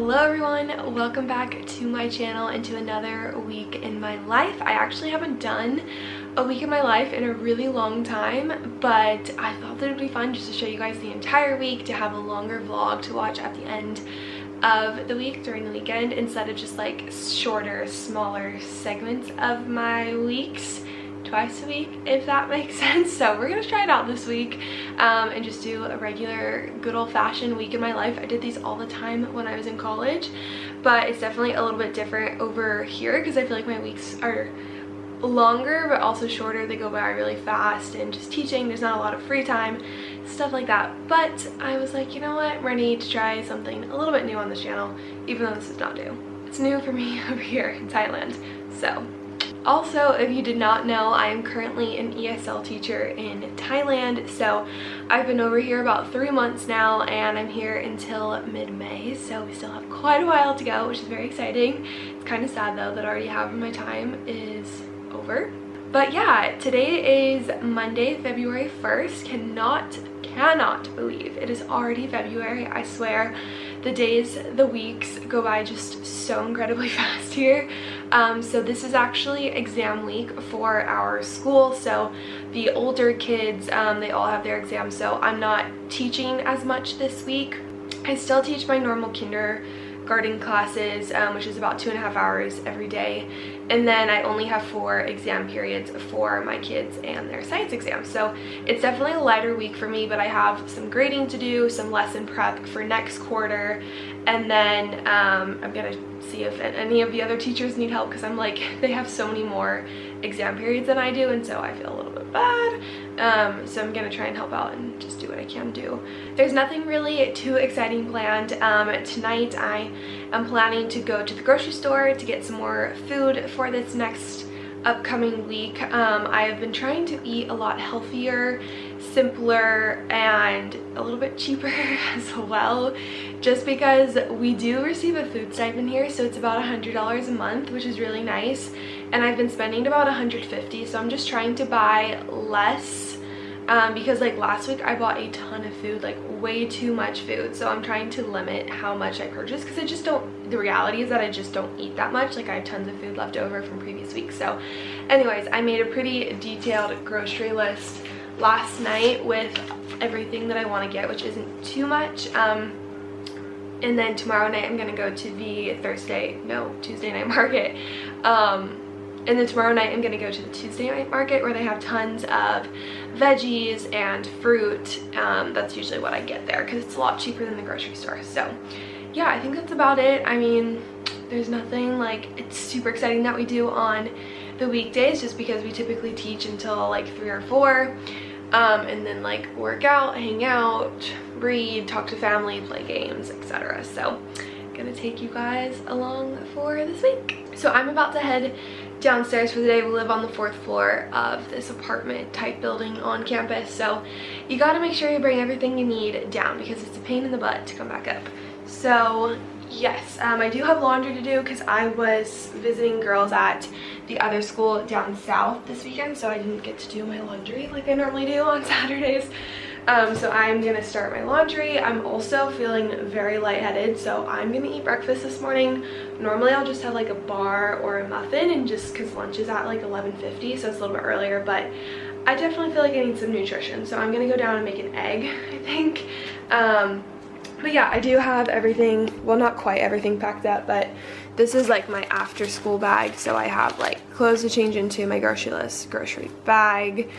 Hello everyone, welcome back to my channel and to another week in my life. I actually haven't done a week in my life in a really long time, but I thought that it would be fun just to show you guys the entire week, to have a longer vlog to watch at the end of the week during the weekend instead of just like shorter, smaller segments of my weeks twice a week, if that makes sense. So we're gonna try it out this week and just do a regular good old-fashioned week in my life. I did these all the time when I was in college, but it's definitely a little bit different over here because I feel like my weeks are longer but also shorter. They go by really fast, and just teaching, there's not a lot of free time, stuff like that. But I was like, you know what, we're gonna need to try something a little bit new on this channel, even though this is not new. It's new for me over here in Thailand. So also, if you did not know, I am currently an ESL teacher in Thailand. So I've been over here about 3 months now, and I'm here until mid-May, so we still have quite a while to go, which is very exciting. It's kind of sad though that already half of my time is over. But yeah, today is Monday, February 1st. Cannot believe it is already February. I swear the days, the weeks go by just so incredibly fast here. So this is actually exam week for our school. So the older kids, they all have their exams, so I'm not teaching as much this week. I still teach my normal kindergarten classes, which is about 2.5 hours every day, and then I only have 4 exam periods for my kids and their science exams. So it's definitely a lighter week for me, but I have some grading to do, some lesson prep for next quarter, and then I'm gonna see if any of the other teachers need help, because I'm like, they have so many more exam periods than I do, and so I feel a little bit bad. So I'm gonna try and help out and just do what I can do. There's nothing really too exciting planned. Tonight I am planning to go to the grocery store to get some more food for this next upcoming week. I have been trying to eat a lot healthier, simpler, and a little bit cheaper as well, just because we do receive a food stipend here, so it's about $100 a month, which is really nice, and I've been spending about $150, so I'm just trying to buy less, because like last week I bought a ton of food, like way too much food, so I'm trying to limit how much I purchase, because I just don't, the reality is that I just don't eat that much. Like I have tons of food left over from previous weeks. So anyways, I made a pretty detailed grocery list last night with everything that I want to get, which isn't too much. And then tomorrow night I'm gonna go to the Tuesday night market. And then tomorrow night I'm gonna go to the Tuesday night market, where they have tons of veggies and fruit. That's usually what I get there because it's a lot cheaper than the grocery store. So yeah, I think that's about it. I mean, there's nothing like it's super exciting that we do on the weekdays, just because we typically teach until like 3 or 4, and then like work out, hang out, read, talk to family, play games, etc. So I'm gonna take you guys along for this week. So I'm about to head downstairs for the day. We live on the 4th floor of this apartment type building on campus, so you gotta make sure you bring everything you need down, because it's a pain in the butt to come back up. So yes, I do have laundry to do because I was visiting girls at the other school down south this weekend, so I didn't get to do my laundry like I normally do on Saturdays. So I'm gonna start my laundry. I'm also feeling very lightheaded, so I'm gonna eat breakfast this morning. Normally I'll just have like a bar or a muffin, and just because lunch is at like 11:50, so it's a little bit earlier, but I definitely feel like I need some nutrition, so I'm gonna go down and make an egg, I think. But yeah, I do have everything, well, not quite everything packed up, but this is like my after school bag. So I have like clothes to change into, my grocery bag,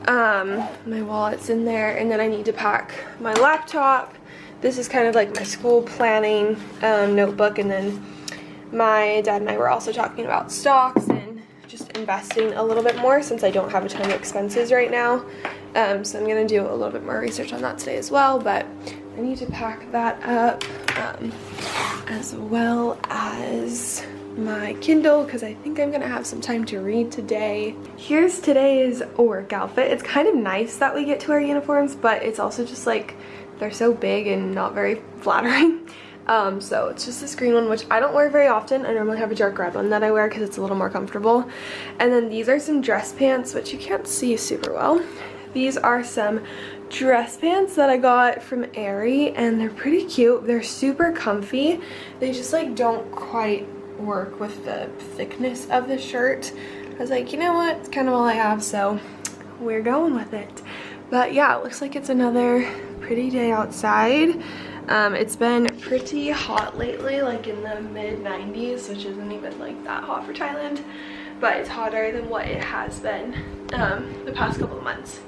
my wallet's in there, and then I need to pack my laptop. This is kind of like my school planning notebook, and then my dad and I were also talking about stocks and just investing a little bit more, since I don't have a ton of expenses right now. So I'm gonna do a little bit more research on that today as well, but I need to pack that up, as well as my Kindle, because I think I'm gonna have some time to read today. Here's today's work outfit. It's kind of nice that we get to wear uniforms, but it's also just like they're so big and not very flattering. So it's just this green one, which I don't wear very often. I normally have a dark red one that I wear because it's a little more comfortable. And then these are some dress pants, which you can't see super well. These are some dress pants that I got from Aerie, and they're pretty cute. They're super comfy. They just like don't quite work with the thickness of the shirt. I was like, you know what, it's kind of all I have, so we're going with it. But yeah, it looks like it's another pretty day outside. It's been pretty hot lately, like in the mid 90s, which isn't even like that hot for Thailand, but it's hotter than what it has been the past couple of months.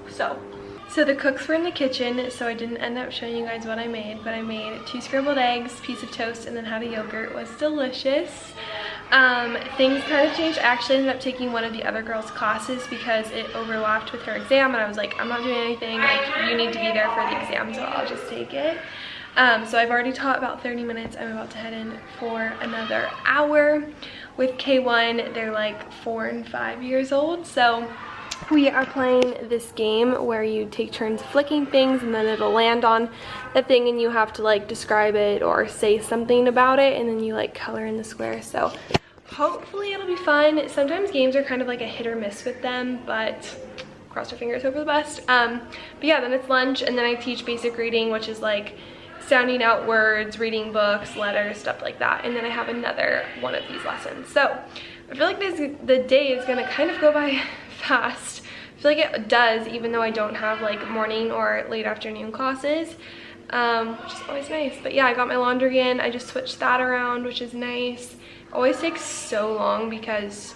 So the cooks were in the kitchen, so I didn't end up showing you guys what I made, but I made 2 scrambled eggs, piece of toast, and then had a yogurt. It was delicious. Things kind of changed. I actually ended up taking one of the other girls' classes because it overlapped with her exam, and I was like, I'm not doing anything, like you need to be there for the exam, so I'll just take it. So I've already taught about 30 minutes. I'm about to head in for another hour with K1. They're like 4 and 5 years old, so we are playing this game where you take turns flicking things and then it'll land on the thing and you have to like describe it or say something about it, and then you like color in the square. So hopefully it'll be fun. Sometimes games are kind of like a hit or miss with them, but cross your fingers, hope for the best. But yeah, then it's lunch, and then I teach basic reading, which is like sounding out words, reading books, letters, stuff like that. And then I have another one of these lessons. So I feel like the day is gonna kind of go by fast. I feel like it does, even though I don't have like morning or late afternoon classes, which is always nice. But yeah, I got my laundry in. I just switched that around, which is nice. It always takes so long because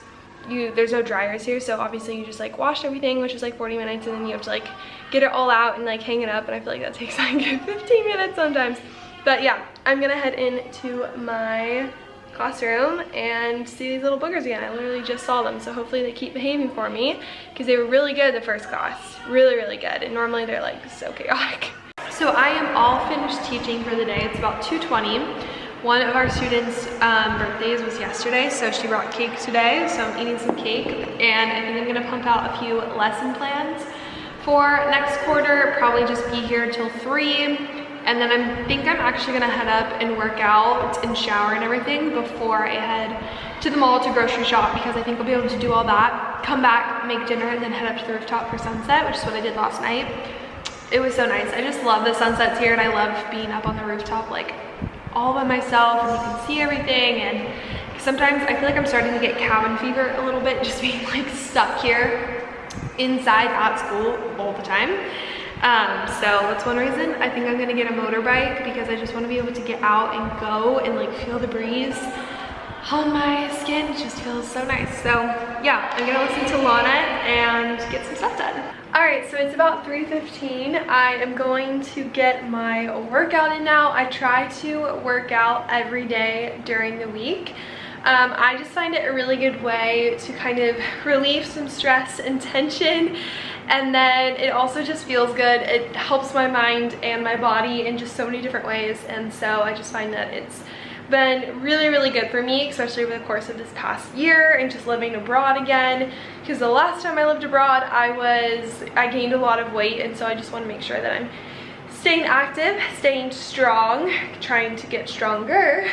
there's no dryers here, so obviously you just like wash everything, which is like 40 minutes, and then you have to like get it all out and like hang it up, and I feel like that takes like 15 minutes sometimes. But yeah, I'm gonna head into my classroom and see these little boogers again. I literally just saw them, so hopefully they keep behaving for me, because they were really good the first class. Really good, and normally they're like so chaotic. So I am all finished teaching for the day. It's about 2:20. One of our students' birthdays was yesterday, so she brought cake today, so I'm eating some cake, and I think I'm gonna pump out a few lesson plans for next quarter, probably just be here till 3, and then I think I'm actually gonna head up and work out and shower and everything before I head to the mall to grocery shop, because I think I'll be able to do all that, come back, make dinner, and then head up to the rooftop for sunset, which is what I did last night. It was so nice. I just love the sunsets here, and I love being up on the rooftop like all by myself, and you can see everything. And sometimes I feel like I'm starting to get cabin fever a little bit, just being like stuck here inside at school all the time. So that's one reason. I think I'm gonna get a motorbike, because I just want to be able to get out and go and like feel the breeze on my skin. It just feels so nice. So yeah, I'm gonna listen to Lana and get some stuff done. All right, so it's about 3:15. I am going to get my workout in now. I try to work out every day during the week. I just find it a really good way to kind of relieve some stress and tension, and then it also just feels good. It helps my mind and my body in just so many different ways, and so I just find that it's been really good for me, especially over the course of this past year and just living abroad again, because the last time I lived abroad I gained a lot of weight, and so I just want to make sure that I'm staying active, staying strong, trying to get stronger.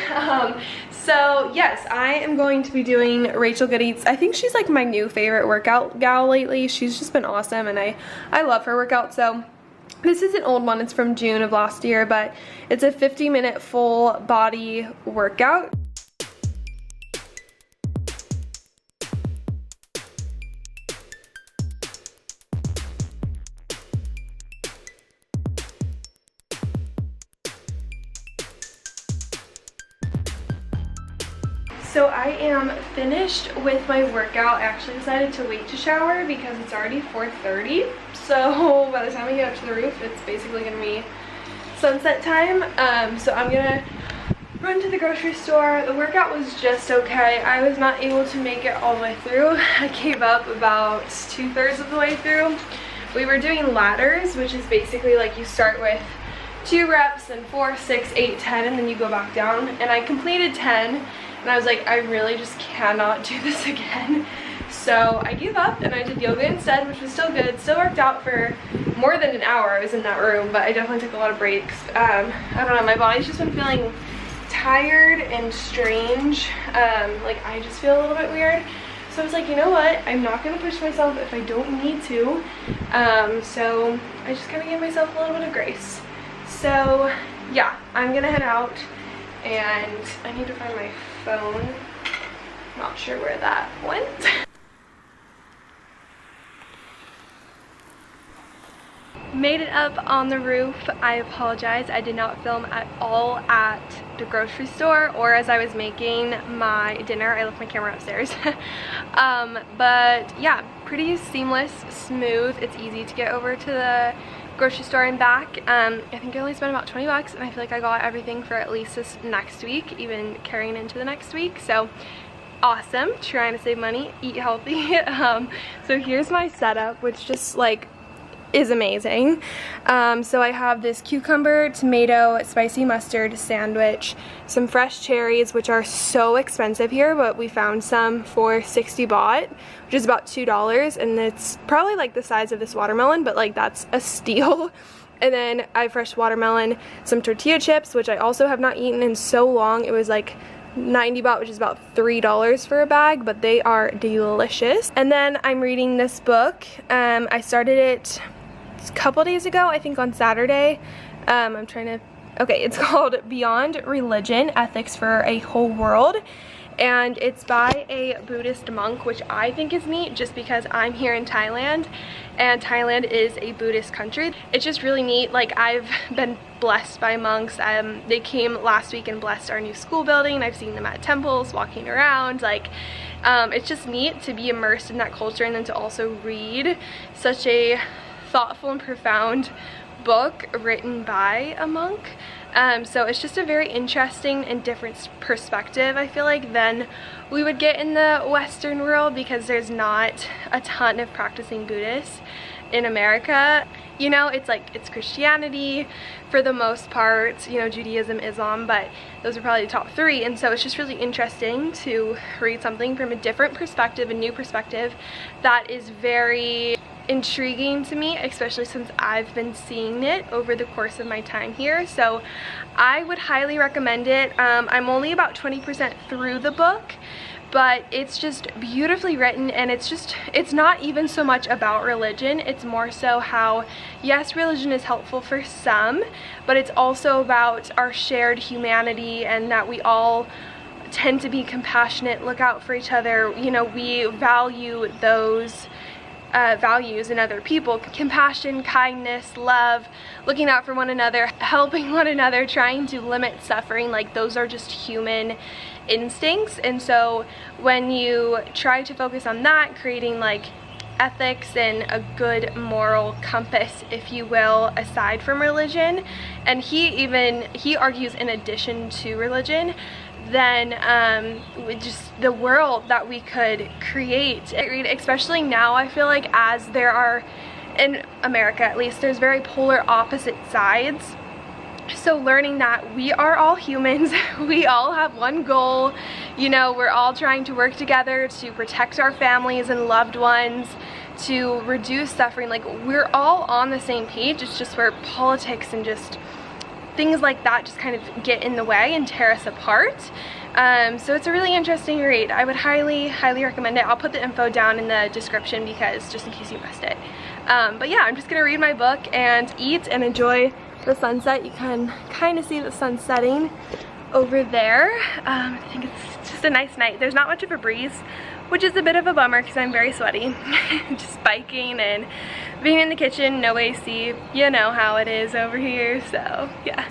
So yes, I am going to be doing Rachel Good Eats. I think she's like my new favorite workout gal lately. She's just been awesome, and I love her workout. So this is an old one, it's from June of last year, but it's a 50-minute full body workout. So I am finished with my workout. I actually decided to wait to shower because it's already 4:30. So by the time I get up to the roof, it's basically gonna be sunset time. So I'm gonna run to the grocery store. The workout was just okay. I was not able to make it all the way through. I gave up about 2/3 of the way through. We were doing ladders, which is basically like you start with 2 reps and 4, 6, 8, 10, and then you go back down. And I completed 10. And I was like, I really just cannot do this again. So I gave up and I did yoga instead, which was still good. Still worked out for more than an hour. I was in that room, but I definitely took a lot of breaks. I don't know, my body's just been feeling tired and strange. Like I just feel a little bit weird. So I was like, you know what, I'm not gonna push myself if I don't need to. So I just kind of gave myself a little bit of grace. So yeah, I'm gonna head out, and I need to find my phone. Not sure where that went. Made it up on the roof. I apologize, I did not film at all at the grocery store or as I was making my dinner. I left my camera upstairs. But yeah, pretty seamless, smooth. It's easy to get over to the grocery store and back. I think I only spent about 20 bucks, and I feel like I got everything for at least this next week, even carrying into the next week. So awesome. Trying to save money, eat healthy. So here's my setup, which just like is amazing. So I have this cucumber, tomato, spicy mustard sandwich, some fresh cherries, which are so expensive here, but we found some for 60 baht, which is about $2, and it's probably like the size of this watermelon, but like that's a steal. And then I have fresh watermelon, some tortilla chips, which I also have not eaten in so long. It was like 90 baht, which is about $3 for a bag, but they are delicious. And then I'm reading this book. I started it a couple days ago, I think on Saturday. It's called Beyond Religion, Ethics for a Whole World, and it's by a Buddhist monk, which I think is neat just because I'm here in Thailand and Thailand is a Buddhist country. It's just really neat. Like, I've been blessed by monks. They came last week and blessed our new school building. I've seen them at temples, walking around. Like, it's just neat to be immersed in that culture and then to also read such a thoughtful and profound book written by a monk. So it's just a very interesting and different perspective, I feel like, than we would get in the Western world, because there's not a ton of practicing Buddhists in America. You know, it's like, it's Christianity for the most part, you know, Judaism, Islam, but those are probably the top three. And so it's just really interesting to read something from a different perspective, a new perspective that is very intriguing to me, especially since I've been seeing it over the course of my time here. So I would highly recommend it. I'm only about 20% through the book, but it's just beautifully written, and it's not even so much about religion. It's more so how, yes, religion is helpful for some, but it's also about our shared humanity, and that we all tend to be compassionate, look out for each other. You know, we value those values in other people: compassion, kindness, love, looking out for one another, helping one another, trying to limit suffering. Like, those are just human instincts. And so when you try to focus on that, creating like ethics and a good moral compass, if you will, aside from religion, and he argues in addition to religion, then just the world that we could create, especially now, I feel like, as there are, in America at least, there's very polar opposite sides. So learning that we are all humans, we all have one goal, you know, we're all trying to work together to protect our families and loved ones, to reduce suffering. Like, we're all on the same page. It's just where politics and just things like that just kind of get in the way and tear us apart. So it's a really interesting read. I would highly recommend it. I'll put the info down in the description, because just in case you missed it. But yeah, I'm just gonna read my book and eat and enjoy the sunset. You can kind of see the sun setting over there. I think it's just a nice night. There's not much of a breeze, which is a bit of a bummer because I'm very sweaty. Just biking and being in the kitchen, no AC. You know how it is over here, so yeah.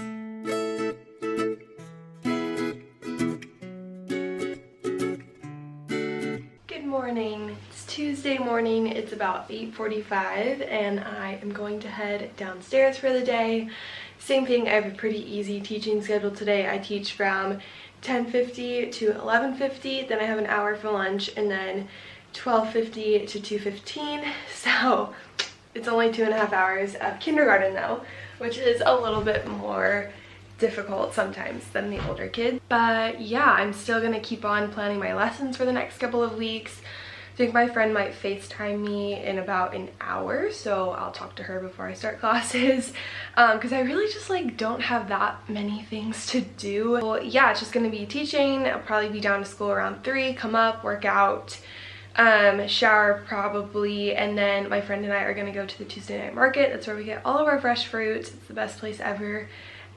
Good morning. It's Tuesday morning. It's about 8:45 and I am going to head downstairs for the day. Same thing, I have a pretty easy teaching schedule today. I teach from 10:50 to 11:50, then I have an hour for lunch, and then 12:50 to 2:15. So it's only 2.5 hours of kindergarten though, which is a little bit more difficult sometimes than the older kids. But yeah, I'm still gonna keep on planning my lessons for the next couple of weeks. I think my friend might FaceTime me in about an hour, so I'll talk to her before I start classes, because I really just like don't have that many things to do. Well, yeah, it's just gonna be teaching. I'll probably be down to school around 3, come up, work out, shower probably, and then my friend and I are gonna go to the Tuesday night market. That's where we get all of our fresh fruits. It's the best place ever,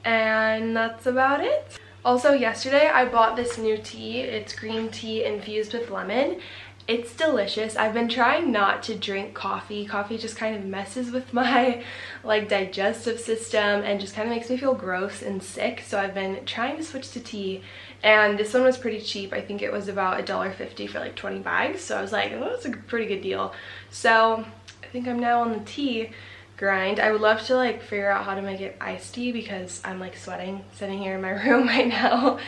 and that's about it. Also, yesterday I bought this new tea. It's green tea infused with lemon. It's delicious. I've been trying not to drink coffee. Coffee just kind of messes with my like digestive system and just kind of makes me feel gross and sick. So I've been trying to switch to tea, and this one was pretty cheap. I think it was about $1.50 for like 20 bags. So I was like, oh, that's a pretty good deal. So I think I'm now on the tea grind. I would love to like figure out how to make it iced tea because I'm like sweating sitting here in my room right now.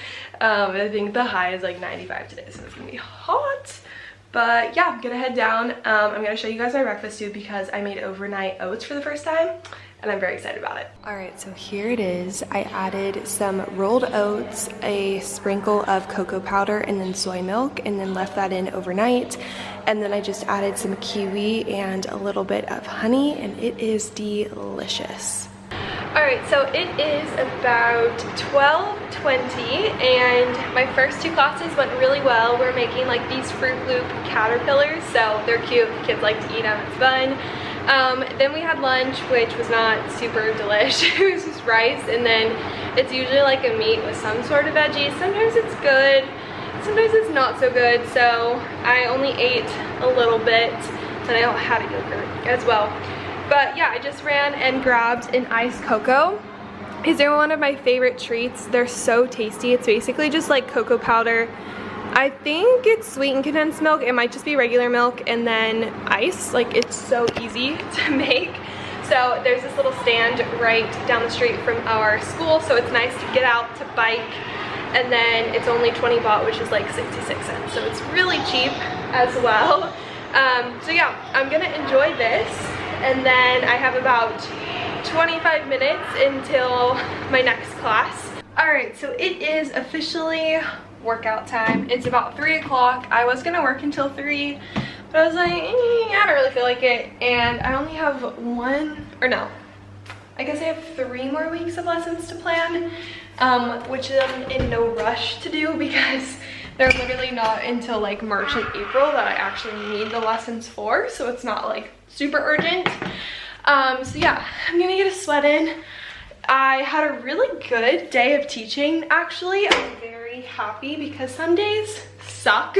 I think the high is like 95 today, so it's gonna be hot. But yeah, I'm gonna head down. I'm gonna show you guys my breakfast too because I made overnight oats for the first time, and I'm very excited about it. All right, so here it is. I added some rolled oats, a sprinkle of cocoa powder, and then soy milk, and then left that in overnight. And then I just added some kiwi and a little bit of honey, and it is delicious. All right, so it is about 12:20, and my first two classes went really well. We're making like these Fruit Loop caterpillars, so they're cute. The kids like to eat them, it's fun. Then we had lunch, which was not super delish. It was just rice, and then it's usually like a meat with some sort of veggie. Sometimes it's good, sometimes it's not so good, so I only ate a little bit, and I had a yogurt as well. But yeah, I just ran and grabbed an iced cocoa. These are one of my favorite treats. They're so tasty. It's basically just like cocoa powder. I think it's sweetened condensed milk. It might just be regular milk and then ice. Like, it's so easy to make. So there's this little stand right down the street from our school, so it's nice to get out to bike. And then it's only 20 baht, which is like 66 cents. So it's really cheap as well. So yeah, I'm gonna enjoy this. And then I have about 25 minutes until my next class. All right, so it is officially workout time. It's about 3 o'clock. I was gonna work until 3, but I was like, I don't really feel like it. And I only have I guess I have 3 more weeks of lessons to plan, which I'm in no rush to do because they're literally not until like March and April that I actually need the lessons for, so it's not like super urgent. So yeah, I'm gonna get a sweat in. I had a really good day of teaching, actually. I'm very happy because some days suck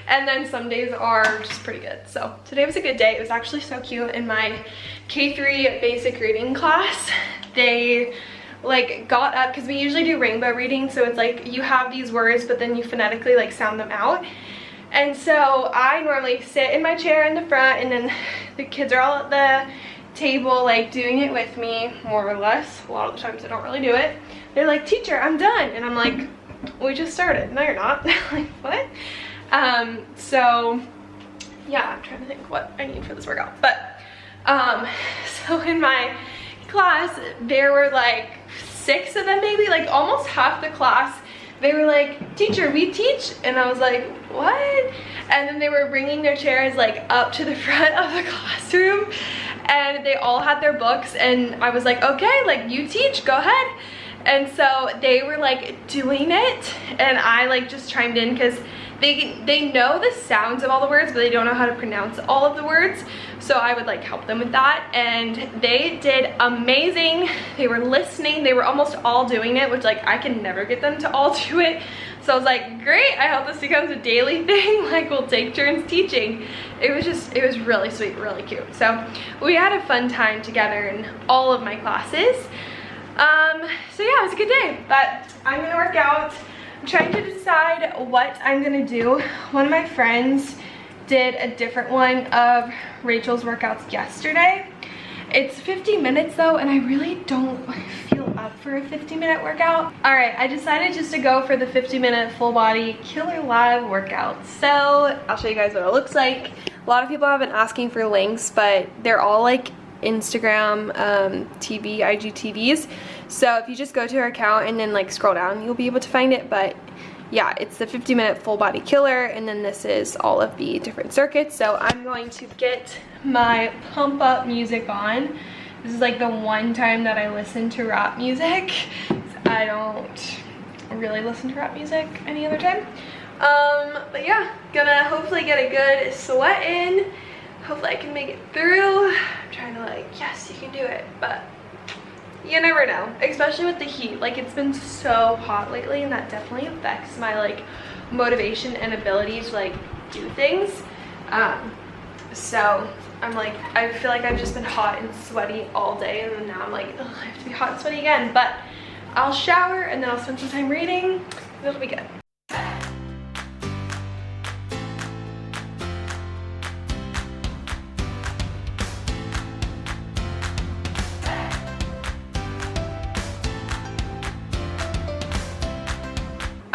and then some days are just pretty good. So today was a good day. It was actually so cute. In my K3 basic reading class, they like got up, because we usually do rainbow reading, so it's like you have these words but then you phonetically like sound them out. And so I normally sit in my chair in the front, and then the kids are all at the table like doing it with me, more or less. A lot of the times I don't really do it. They're like, teacher, I'm done. And I'm like, we just started. No, you're not. Like, what? So yeah, I'm trying to think what I need for this workout. But so in my class, there were like 6 of them, maybe, like almost half the class. They were like, teacher, we teach. And I was like, what? And then they were bringing their chairs like up to the front of the classroom, and they all had their books, and I was like, okay, like you teach, go ahead. And so they were like doing it, and I like just chimed in because they know the sounds of all the words, but they don't know how to pronounce all of the words. So I would like help them with that, and they did amazing. They were listening. They were almost all doing it, which like I can never get them to all do it. So I was like, great, I hope this becomes a daily thing. Like, we'll take turns teaching. It was really sweet, really cute. So we had a fun time together in all of my classes. So yeah, it was a good day, but I'm gonna work out. I'm trying to decide what I'm gonna do. One of my friends did a different one of Rachel's workouts yesterday. It's 50 minutes though, and I really don't feel up for a 50-minute workout. All right, I decided just to go for the 50-minute full body Killer Live workout. So I'll show you guys what it looks like. A lot of people have been asking for links, but they're all like Instagram TV, IGTVs. So if you just go to her account and then like scroll down, you'll be able to find it. But yeah, it's the 50-minute full body killer, and then this is all of the different circuits. So I'm going to get my pump up music on. This is like the one time that I listen to rap music. I don't really listen to rap music any other time. But yeah, gonna hopefully get a good sweat in. Hopefully I can make it through. I'm trying to like, yes, you can do it, but you never know, especially with the heat. Like, it's been so hot lately, and that definitely affects my like motivation and ability to like do things. So I'm like, I feel like I've just been hot and sweaty all day, and then now I'm like, ugh, I have to be hot and sweaty again. But I'll shower and then I'll spend some time reading. It'll be good.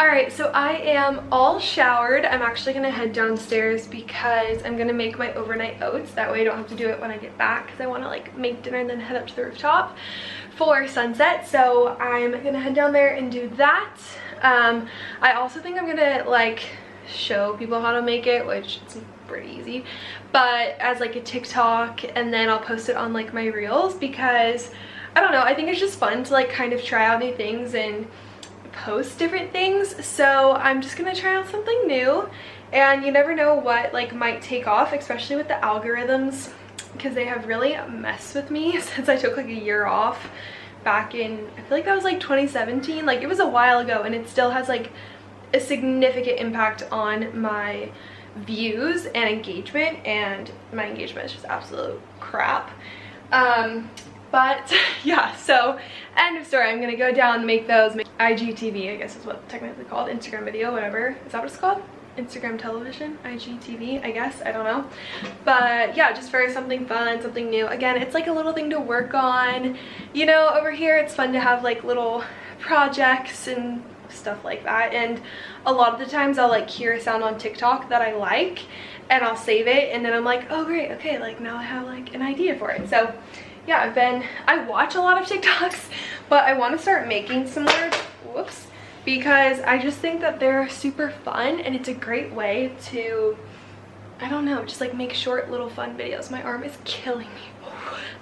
Alright, so I am all showered. I'm actually going to head downstairs because I'm going to make my overnight oats. That way I don't have to do it when I get back, because I want to like make dinner and then head up to the rooftop for sunset. So I'm going to head down there and do that. I also think I'm going to like show people how to make it, which is pretty easy, but as like a TikTok, and then I'll post it on like my reels, because I don't know, I think it's just fun to like kind of try out new things and post different things. So I'm just gonna try out something new, and you never know what like might take off, especially with the algorithms, because they have really messed with me since I took like a year off back in, I feel like that was like 2017. Like, it was a while ago, and it still has like a significant impact on my views and engagement, and my engagement is just absolute crap. But yeah, so end of story. I'm gonna go down, make those, make IGTV, I guess is what technically called, Instagram video, whatever. Is that what it's called? Instagram television, IGTV, I guess, I don't know. But yeah, just for something fun, something new. Again, it's like a little thing to work on. You know, over here it's fun to have like little projects and stuff like that, and a lot of the times I'll like hear a sound on TikTok that I like, and I'll save it, and then I'm like, oh great, okay, like now I have like an idea for it. So yeah, I watch a lot of TikToks, but I want to start making some more, whoops, because I just think that they're super fun, and it's a great way to, I don't know, just like make short little fun videos. My arm is killing me.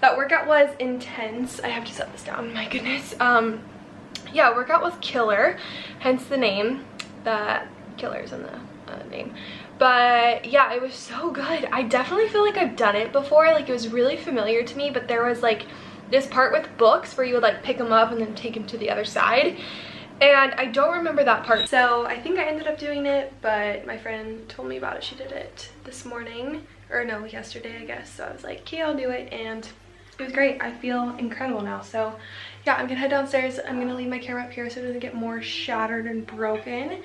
That workout was intense. I have to set this down, my goodness. Yeah, workout was killer, hence the name. The killer's in the name. But yeah, it was so good. I definitely feel like I've done it before. Like, it was really familiar to me, but there was like this part with books where you would like pick them up and then take them to the other side, and I don't remember that part. So I think I ended up doing it, but my friend told me about it. She did it this morning, or no, yesterday I guess. So I was like, okay, I'll do it, and it was great. I feel incredible now. So yeah, I'm gonna head downstairs. I'm gonna leave my camera up here so it doesn't get more shattered and broken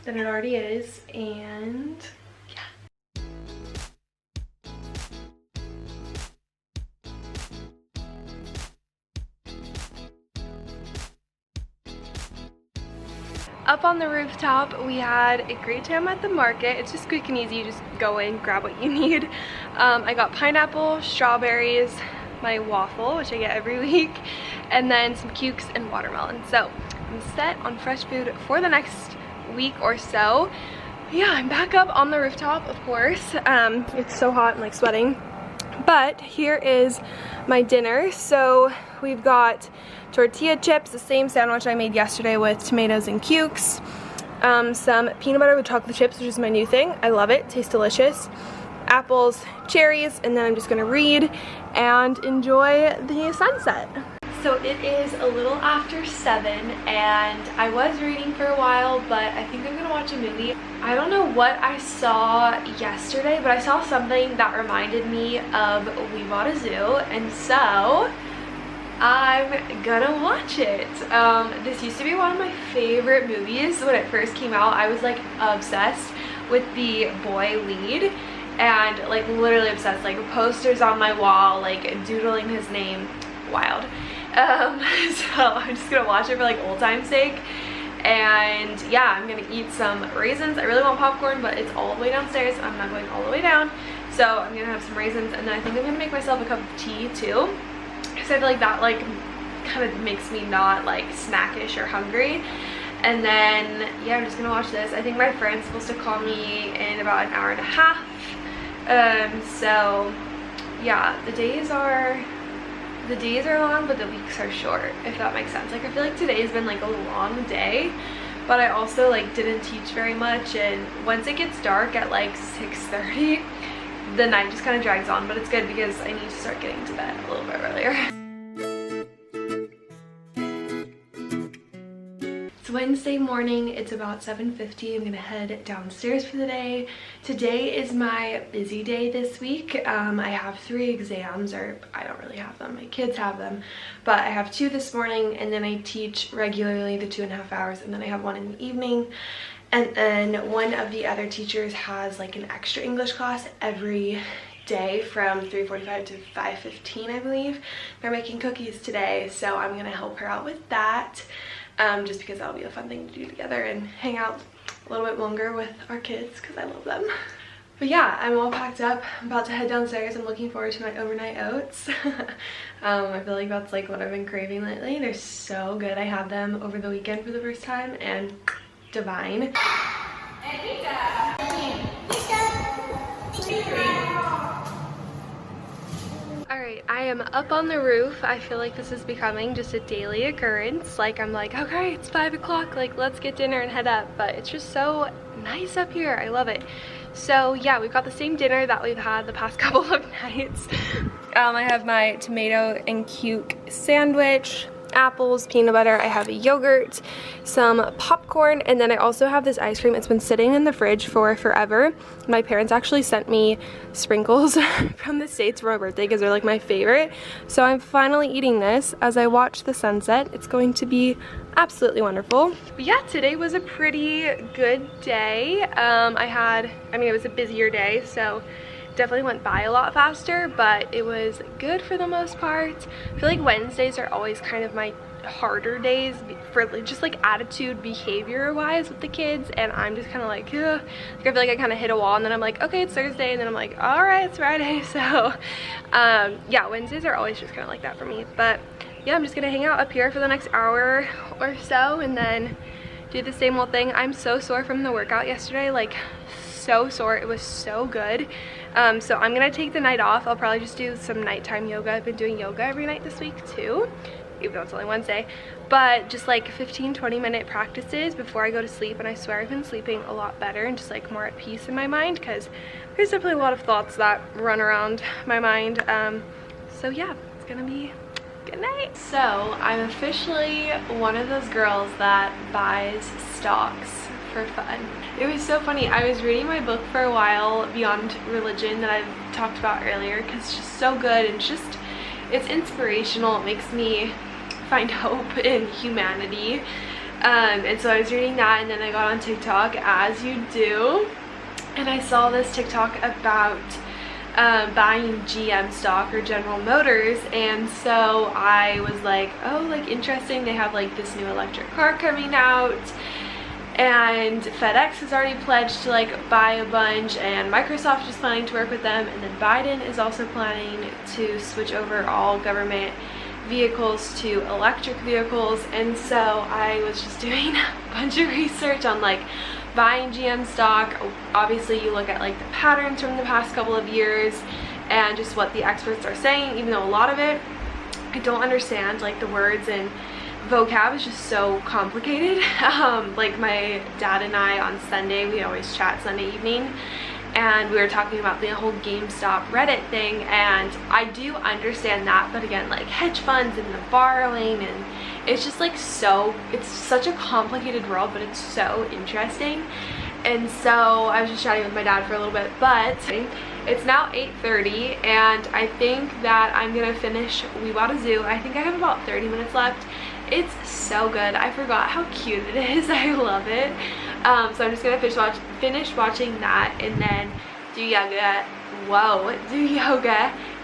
than it already is, and yeah. Up on the rooftop, we had a great time at the market. It's just quick and easy. You just go in, grab what you need. I got pineapple, strawberries, my waffle, which I get every week, and then some cukes and watermelon. So I'm set on fresh food for the next week or so. Yeah, I'm back up on the rooftop, of course. It's so hot and like sweating, but here is my dinner. So we've got tortilla chips, the same sandwich I made yesterday with tomatoes and cukes, some peanut butter with chocolate chips, which is my new thing. I love it, tastes delicious. Apples, cherries, and then I'm just gonna read and enjoy the sunset. So it is a little after 7, and I was reading for a while, but I think I'm gonna watch a movie. I don't know what I saw yesterday, but I saw something that reminded me of We Bought a Zoo, and so I'm gonna watch it. This used to be one of my favorite movies when it first came out. I was like obsessed with the boy lead, and like literally obsessed, like posters on my wall, like doodling his name. Wild. So I'm just gonna watch it for like old time's sake, and yeah, I'm gonna eat some raisins. I really want popcorn, but it's all the way downstairs. I'm not going all the way down, so I'm gonna have some raisins, and then I think I'm gonna make myself a cup of tea too, because I feel like that like kind of makes me not like snackish or hungry. And then yeah, I'm just gonna watch this. I think my friend's supposed to call me in about an hour and a half. So yeah, the days are long, but the weeks are short, if that makes sense. Like, I feel like today's been like a long day, but I also like didn't teach very much, and once it gets dark at like 6:30, the night just kind of drags on. But it's good because I need to start getting to bed a little bit earlier. It's Wednesday morning, it's about 7:50. I'm gonna head downstairs for the day. Today is my busy day this week. I have 3 exams, or I don't really have them, my kids have them, but I have 2 this morning, and then I teach regularly the 2.5 hours, and then I have 1 in the evening. And then one of the other teachers has like an extra English class every day from 3:45 to 5:15, I believe. They're making cookies today, so I'm gonna help her out with that. Just because that'll be a fun thing to do together and hang out a little bit longer with our kids because I love them. But yeah, I'm all packed up. I'm about to head downstairs. I'm looking forward to my overnight oats. I feel like that's like what I've been craving lately. They're so good. I had them over the weekend for the first time and divine. Alright, I am up on the roof. I feel like this is becoming just a daily occurrence. Like, I'm like, okay, it's 5 o'clock, like, let's get dinner and head up. But it's just so nice up here. I love it. So yeah, we've got the same dinner that we've had the past couple of nights. I have my tomato and cuke sandwich, apples, peanut butter, I have a yogurt, some popcorn, and then I also have this ice cream. It's been sitting in the fridge for forever. My parents actually sent me sprinkles from the States for my birthday because they're like my favorite. So I'm finally eating this as I watch the sunset. It's going to be absolutely wonderful. But yeah, today was a pretty good day. It was a busier day, so definitely went by a lot faster, but it was good for the most part. I feel like Wednesdays are always kind of my harder days for just like attitude behavior wise with the kids, and I'm just kind of like, ugh. Like I feel like I kind of hit a wall, and then I'm like, okay, it's Thursday, and then I'm like, all right, it's Friday. So yeah, Wednesdays are always just kind of like that for me. But yeah, I'm just gonna hang out up here for the next hour or so and then do the same old thing. I'm so sore from the workout yesterday, like so sore. It was so good. So I'm gonna take the night off. I'll probably just do some nighttime yoga. I've been doing yoga every night this week too, even though it's only Wednesday, but just like 15-20 minute practices before I go to sleep. And I swear I've been sleeping a lot better and just like more at peace in my mind, because there's definitely a lot of thoughts that run around my mind. So yeah, it's gonna be good night. So I'm officially one of those girls that buys stocks for fun. It was so funny. I was reading my book for a while, Beyond Religion, that I've talked about earlier, because it's just so good and it's inspirational. It makes me find hope in humanity. And so I was reading that, and then I got on TikTok, as you do, and I saw this TikTok about buying GM stock, or General Motors, and so I was like, oh, like interesting, they have like this new electric car coming out, and FedEx has already pledged to like buy a bunch, and Microsoft is planning to work with them, and then Biden is also planning to switch over all government vehicles to electric vehicles. And so I was just doing a bunch of research on like buying GM stock. Obviously you look at like the patterns from the past couple of years and just what the experts are saying, even though a lot of it I don't understand, like the words and vocab is just so complicated. Like my dad and I on Sunday, we always chat Sunday evening, and we were talking about the whole GameStop Reddit thing, and I do understand that, but again, like hedge funds and the borrowing, and it's just like it's such a complicated world, but it's so interesting. And so I was just chatting with my dad for a little bit, but it's now 8:30, and I think that I'm gonna finish We Bought a Zoo. I think I have about 30 minutes left. It's so good. I forgot how cute it is. I love it. So I'm just gonna finish watching that, and then do yoga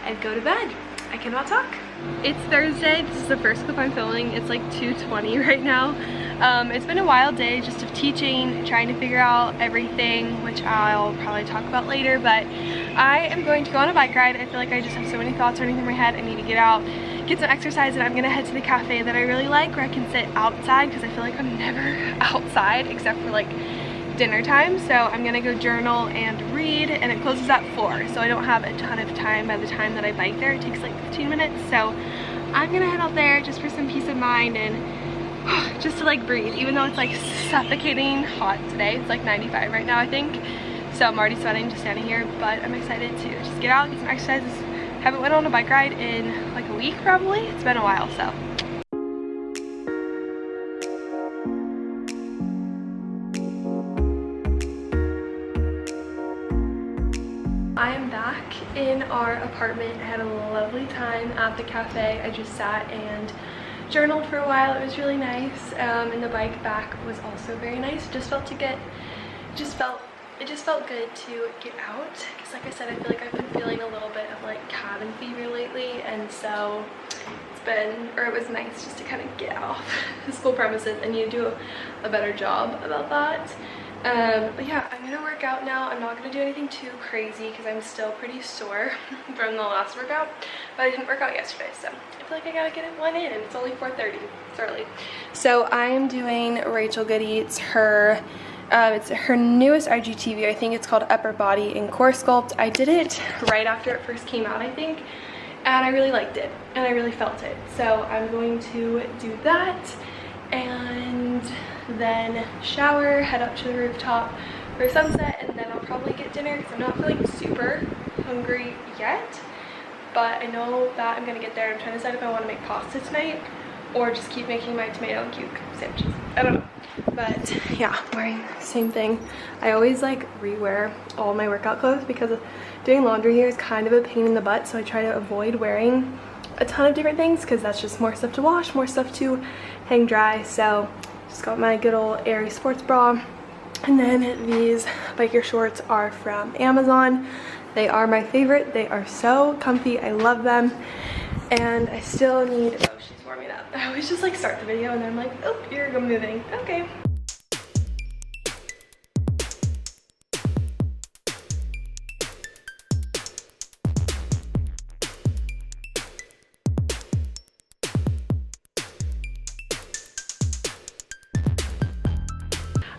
and go to bed. I cannot talk. It's Thursday. This is the first clip I'm filming. It's like 2:20 right now. It's been a wild day just of teaching, trying to figure out everything, which I'll probably talk about later, but I am going to go on a bike ride. I feel like I just have so many thoughts running through my head. I need to get out, get some exercise, and I'm gonna head to the cafe that I really like, where I can sit outside, because I feel like I'm never outside except for like dinner time. So I'm gonna go journal and read, and it closes at 4, so I don't have a ton of time by the time that I bike there. It takes like 15 minutes, so I'm gonna head out there just for some peace of mind and just to like breathe, even though it's like suffocating hot today. It's like 95 right now, I think. So I'm already sweating just standing here, but I'm excited to just get out, get some exercises. Haven't went on a bike ride in like a week probably. It's been a while, so. I am back in our apartment. I had a lovely time at the cafe. I just sat and journaled for a while. It was really nice, and the bike back was also very nice. It just felt good to get out, because like I said, I feel like I've been feeling a little bit of like cabin fever lately, and so it was nice just to kind of get off the school premises. I need to do a better job about that. But yeah, I'm gonna work out now. I'm not gonna do anything too crazy because I'm still pretty sore from the last workout, but I didn't work out yesterday, so I feel like I gotta get one in. It's only 4:30, it's early. So I am doing Rachel Goody. It's her newest IGTV. I think it's called Upper Body and Core Sculpt. I did it right after it first came out, I think, and I really liked it and I really felt it. So I'm going to do that and then shower, head up to the rooftop for sunset, and then I'll probably get dinner because I'm not feeling super hungry yet, but I know that I'm gonna get there. I'm trying to decide if I want to make pasta tonight or just keep making my tomato and cucumber sandwiches. I don't know, but yeah, I'm wearing the same thing. I always like rewear all my workout clothes because doing laundry here is kind of a pain in the butt, so I try to avoid wearing a ton of different things because that's just more stuff to wash, more stuff to hang dry. So just got my good old Airy sports bra, and then these biker shorts are from Amazon. They are my favorite. They are so comfy. I love them. And I still need, oh, she's warming up. I always just like start the video and then I'm like, oh, you're moving. Okay.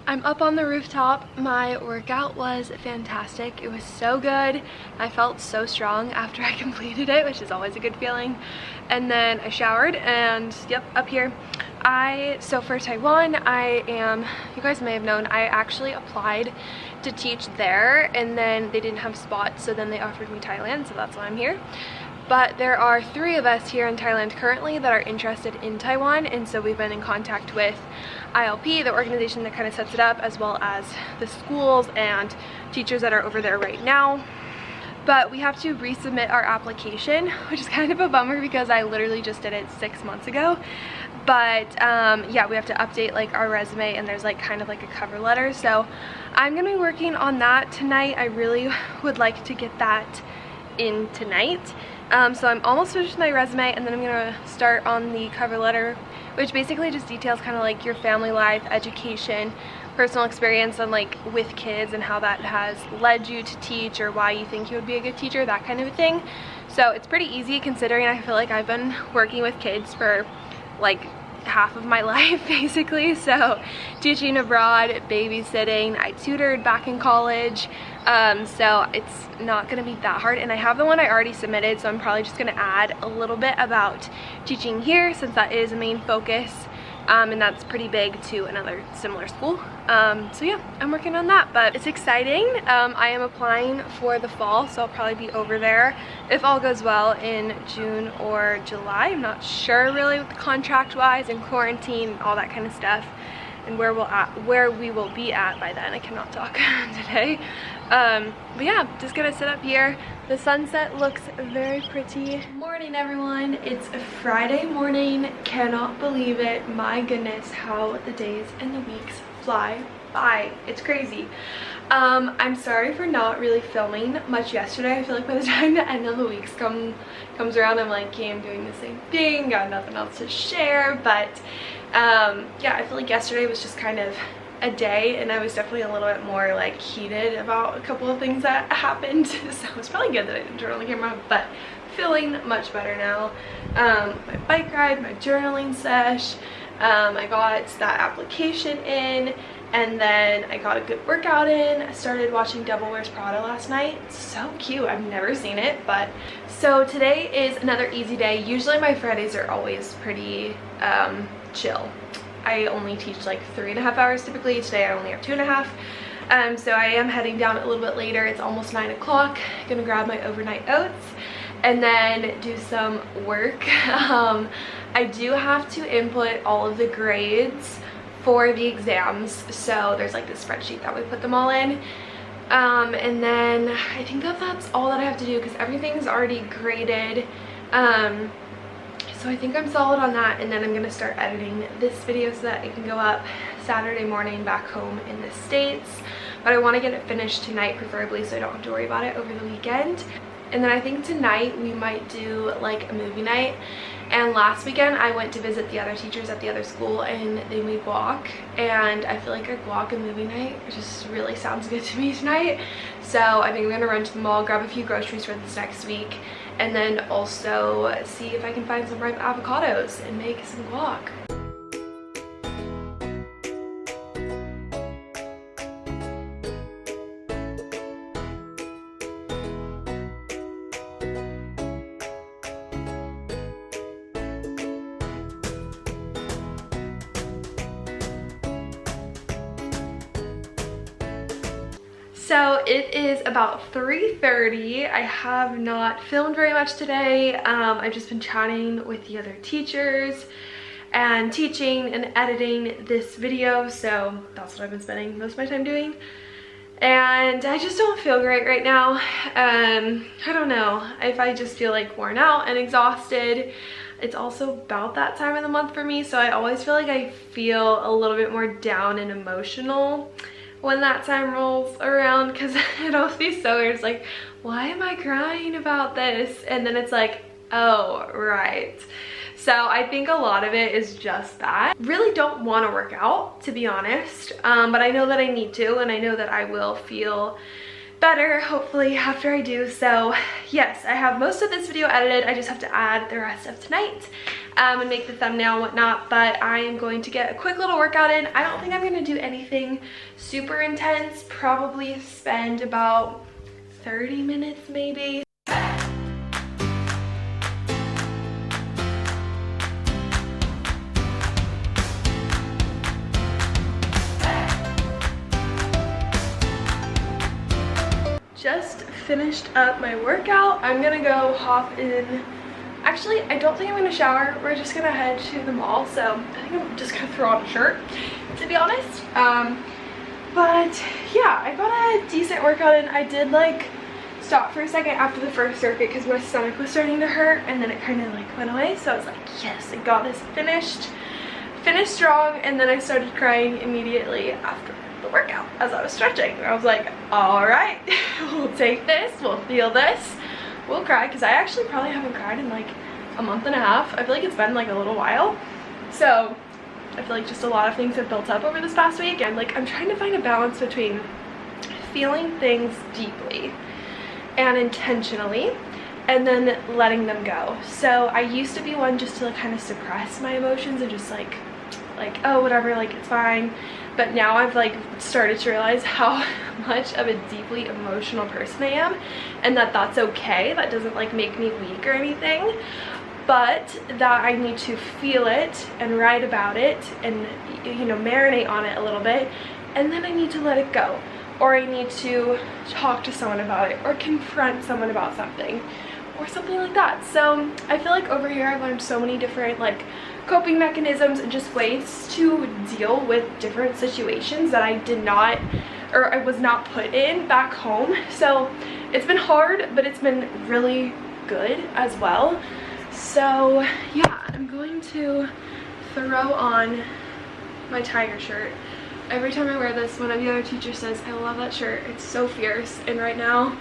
I'm up on the rooftop. My workout was fantastic. It was so good. I felt so strong after I completed it, which is always a good feeling. And then I showered and yep, up here. So for Taiwan, you guys may have known, I actually applied to teach there and then they didn't have spots, so then they offered me Thailand, so that's why I'm here. But there are 3 of us here in Thailand currently that are interested in Taiwan, and so we've been in contact with ILP, the organization that kind of sets it up, as well as the schools and teachers that are over there right now. But we have to resubmit our application, which is kind of a bummer because I literally just did it 6 months ago. But yeah, we have to update like our resume, and there's like kind of like a cover letter. So I'm gonna be working on that tonight. I really would like to get that in tonight. So I'm almost finished with my resume, and then I'm gonna start on the cover letter, which basically just details kind of like your family life, education, personal experience on like with kids and how that has led you to teach or why you think you would be a good teacher, that kind of a thing. So it's pretty easy considering I feel like I've been working with kids for like half of my life basically. So teaching abroad, babysitting, I tutored back in college, so it's not gonna be that hard. And I have the one I already submitted, so I'm probably just gonna add a little bit about teaching here since that is a main focus, and that's pretty big to another similar school. So yeah, I'm working on that, but it's exciting. I am applying for the fall, so I'll probably be over there if all goes well in June or July. I'm not sure really with the contract wise and quarantine and all that kind of stuff, and where we will be at by then. I cannot talk today. But yeah, just gonna sit up here. The sunset looks very pretty. Morning everyone, it's a Friday morning. Cannot believe it. My goodness, how the days and the weeks fly by. It's crazy. I'm sorry for not really filming much yesterday. I feel like by the time the end of the weeks comes around, I'm like, okay, I'm doing the same thing, got nothing else to share. But yeah, I feel like yesterday was just kind of a day, and I was definitely a little bit more like heated about a couple of things that happened. So it's probably good that I didn't turn on the camera, but feeling much better now. My bike ride, my journaling sesh, I got that application in, and then I got a good workout in. I started watching Devil Wears Prada last night. It's so cute. I've never seen it, but so today is another easy day. Usually my Fridays are always pretty chill. I only teach like 3.5 hours typically. Today I only have 2.5. So I am heading down a little bit later. It's almost 9 o'clock. Gonna grab my overnight oats and then do some work. I do have to input all of the grades for the exams, so there's like this spreadsheet that we put them all in. And then I think that's all that I have to do because everything's already graded. So I think I'm solid on that, and then I'm gonna start editing this video so that it can go up Saturday morning back home in the States. But I want to get it finished tonight preferably, so I don't have to worry about it over the weekend. And then I think tonight we might do like a movie night. And last weekend I went to visit the other teachers at the other school and they made guac, and I feel like a guac and movie night just really sounds good to me tonight. So I think I'm gonna run to the mall, grab a few groceries for this next week, and then also see if I can find some ripe avocados and make some guac. So it is about 3:30. I have not filmed very much today. I've just been chatting with the other teachers and teaching and editing this video, so that's what I've been spending most of my time doing. And I just don't feel great right now. I don't know if I just feel like worn out and exhausted. It's also about that time of the month for me, so I always feel like I feel a little bit more down and emotional when that time rolls around, because it always be so weird. It's like, why am I crying about this? And then it's like, oh, right. So I think a lot of it is just that. Really don't want to work out, to be honest, but I know that I need to, and I know that I will feel better hopefully after I do. So yes, I have most of this video edited. I just have to add the rest of tonight and make the thumbnail and whatnot, but I am going to get a quick little workout in. I don't think I'm going to do anything super intense, probably spend about 30 minutes maybe. Just finished up my workout. I'm gonna go hop in. Actually, I don't think I'm gonna shower. We're just gonna head to the mall, so I think I'm just gonna throw on a shirt, to be honest. But yeah, I got a decent workout in. I did like stop for a second after the first circuit because my stomach was starting to hurt, and then it kind of like went away. So I was like, yes, I got this finished strong. And then I started crying immediately after the workout as I was stretching. I was like, all right, we'll take this, we'll feel this, we'll cry, because I actually probably haven't cried in like a month and a half. I feel like it's been like a little while. So I feel like just a lot of things have built up over this past week, and like I'm trying to find a balance between feeling things deeply and intentionally and then letting them go. So I used to be one just to like kind of suppress my emotions and just like oh whatever, like it's fine. But now I've like started to realize how much of a deeply emotional person I am, and that that's okay. That doesn't like make me weak or anything, but that I need to feel it and write about it and, you know, marinate on it a little bit, and then I need to let it go, or I need to talk to someone about it or confront someone about something or something like that. So I feel like over here I've learned so many different like coping mechanisms and just ways to deal with different situations that I did not, or I was not put in back home. So it's been hard, but it's been really good as well. So yeah, I'm going to throw on my tiger shirt. Every time I wear this, one of the other teachers says, I love that shirt, it's so fierce. And right now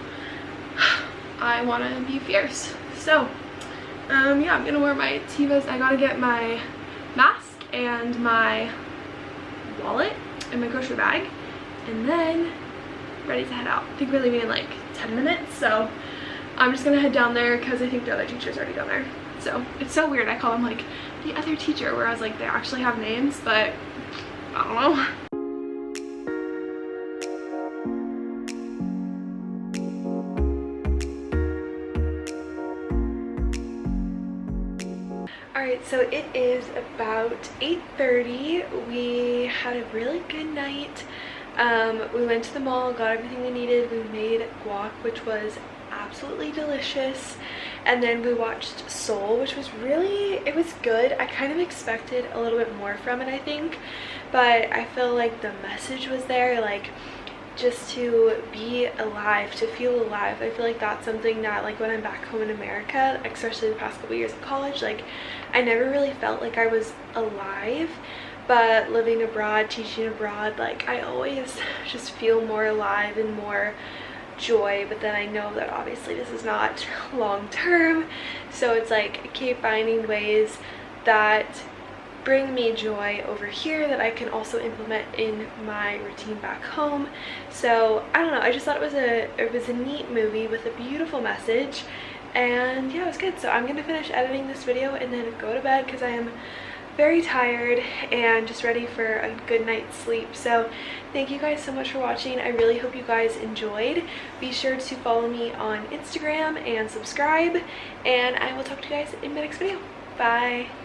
I want to be fierce. So yeah, I'm gonna wear my Tevas. I gotta get my mask and my wallet and my grocery bag, and then ready to head out. I think we're leaving in like 10 minutes, so I'm just gonna head down there because I think the other teacher's already down there. So it's so weird, I call them like the other teacher, whereas like they actually have names, but I don't know. Alright, so it is about 8:30. We had a really good night. We went to the mall, got everything we needed. We made guac, which was absolutely delicious. And then we watched Soul, which was it was good. I kind of expected a little bit more from it, I think. But I feel like the message was there, like, just to be alive, to feel alive. I feel like that's something that, like, when I'm back home in America, especially the past couple years of college, like, I never really felt like I was alive. But living abroad, teaching abroad, like, I always just feel more alive and more joy. But then I know that obviously this is not long term, so it's like I keep finding ways that bring me joy over here that I can also implement in my routine back home. So I don't know, I just thought it was a neat movie with a beautiful message, and yeah, it was good. So I'm gonna finish editing this video and then go to bed because I am very tired and just ready for a good night's sleep. So thank you guys so much for watching. I really hope you guys enjoyed. Be sure to follow me on Instagram and subscribe, and I will talk to you guys in my next video. Bye.